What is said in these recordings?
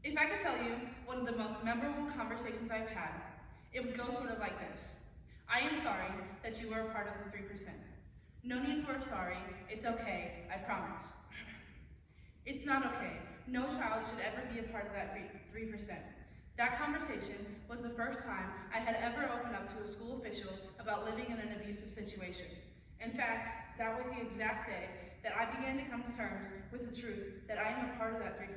If I could tell you one of the most memorable conversations I've had, it would go sort of like this. I am sorry that you were a part of the 3%. No need for a sorry, it's okay, I promise. It's not okay. No child should ever be a part of that 3%. That conversation was the first time I had ever opened up to a school official about living in an abusive situation. In fact, that was the exact day that I began to come to terms with the truth that I am a part of that 3%.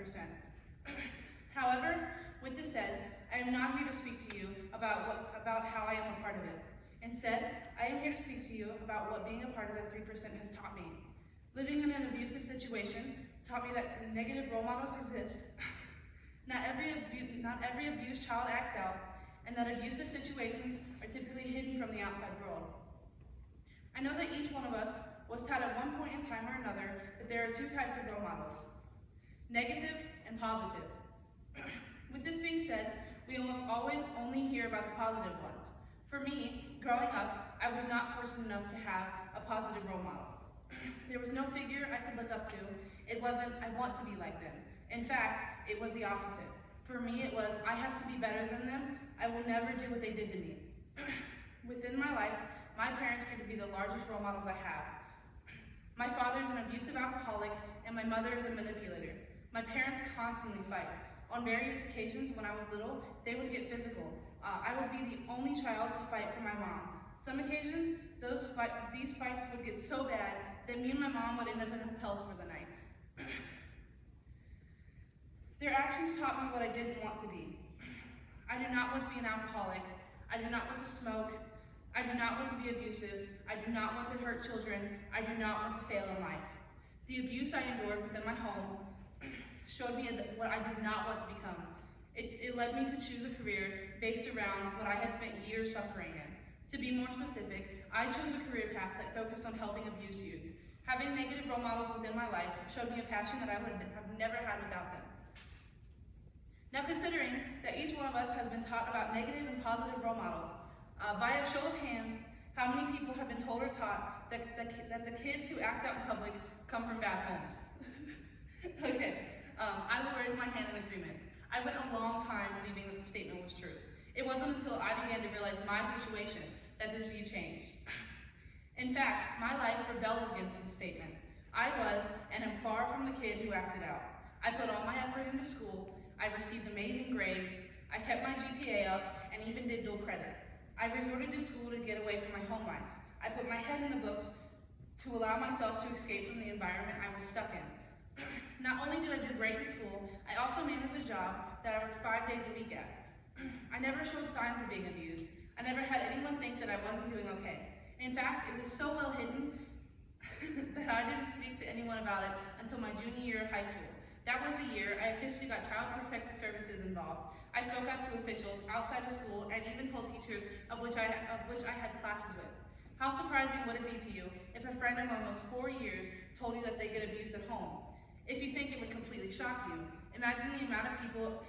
However, with this said, I am not here to speak to you about how I am a part of it. Instead, I am here to speak to you about what being a part of that 3% has taught me. Living in an abusive situation taught me that negative role models exist. Not every abused child acts out, and that abusive situations are typically hidden from the outside world. I know that each one of us was taught at one point in time or another that there are two types of role models, negative and positive. With this being said, we almost always only hear about the positive ones. For me, growing up, I was not fortunate enough to have a positive role model. There was no figure I could look up to. It wasn't, I want to be like them. In fact, it was the opposite. For me, it was, I have to be better than them. I will never do what they did to me. Within my life, my parents grew to be the largest role models I have. My father is an abusive alcoholic, and my mother is a manipulator. My parents constantly fight. On various occasions when I was little, they would get physical. I would be the only child to fight for my mom. Some occasions, these fights would get so bad that me and my mom would end up in hotels for the night. Their actions taught me what I didn't want to be. I do not want to be an alcoholic. I do not want to smoke. I do not want to be abusive. I do not want to hurt children. I do not want to fail in life. The abuse I endured within my home showed me what I did not want to become. It led me to choose a career based around what I had spent years suffering in. To be more specific, I chose a career path that focused on helping abused youth. Having negative role models within my life showed me a passion that I would have never had without them. Now, considering that each one of us has been taught about negative and positive role models, by a show of hands, how many people have been told or taught that the kids who act out in public come from bad homes? Okay, I will raise my hand in agreement. I went a long time believing that the statement was true. It wasn't until I began to realize my situation that this view changed. In fact, my life rebels against this statement. I was and am far from the kid who acted out. I put all my effort into school. I received amazing grades. I kept my GPA up and even did dual credit. I resorted to school to get away from my home life. I put my head in the books to allow myself to escape from the environment I was stuck in. Not only did I do great in school, I also managed a job that I worked 5 days a week at. I never showed signs of being abused. I never had anyone think that I wasn't doing okay. In fact, it was so well hidden that I didn't speak to anyone about it until my junior year of high school. That was the year I officially got Child Protective Services involved. I spoke out to officials outside of school and even told teachers of which I had classes with. How surprising would it be to you if a friend of almost 4 years told you that they get abused at home? If you think it would completely shock you, imagine the amount of people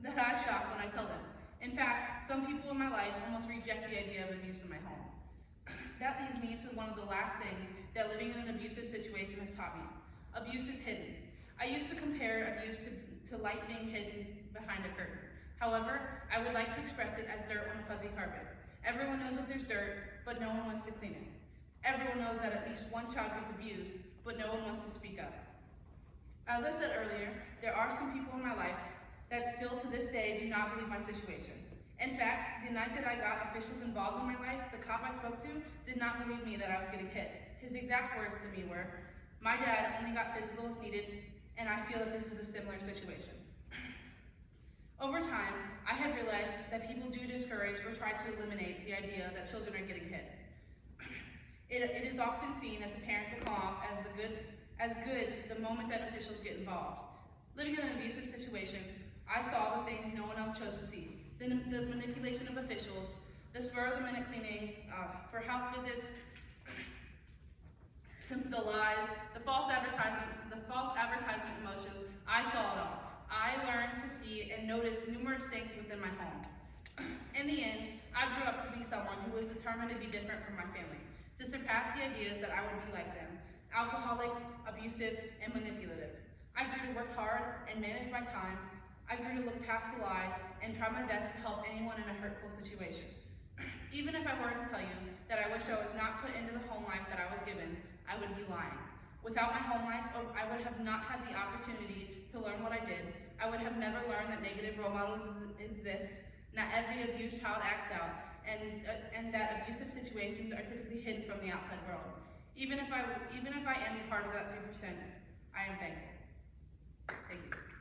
that I shock when I tell them. In fact, some people in my life almost reject the idea of abuse in my home. That leads me to one of the last things that living in an abusive situation has taught me. Abuse is hidden. I used to compare abuse to light being hidden behind a curtain. However, I would like to express it as dirt on a fuzzy carpet. Everyone knows that there's dirt, but no one wants to clean it. Everyone knows that at least one child gets abused, but no one wants to speak up. As I said earlier, there are some people in my life that still to this day do not believe my situation. In fact, the night that I got officials involved in my life, the cop I spoke to did not believe me that I was getting hit. His exact words to me were, "My dad only got physical if needed, and I feel that this is a similar situation." Over time, I have realized that people do discourage or try to eliminate the idea that children are getting hit. It is often seen that the parents will come off as good the moment that officials get involved. Living in an abusive situation, I saw the things no one else chose to see. The manipulation of officials, the spur-of-the-minute cleaning for house visits, the lies, the false advertisement emotions. I saw it all. I learned to see and notice numerous things within my home. In the end, I grew up to be someone who was determined to be different from my family, to surpass the ideas that I would be like them, alcoholics, abusive, and manipulative. I grew to work hard and manage my time. I grew to look past the lies and try my best to help anyone in a hurtful situation. Even if I were to tell you that I wish I was not put into the home life that I was given, I would be lying. Without my home life, I would have not had the opportunity to learn what I did. I would have never learned that negative role models exist, not every abused child acts out, and that abusive situations are typically hidden from the outside world. Even if I am a part of that 3%, I am thankful. Thank you.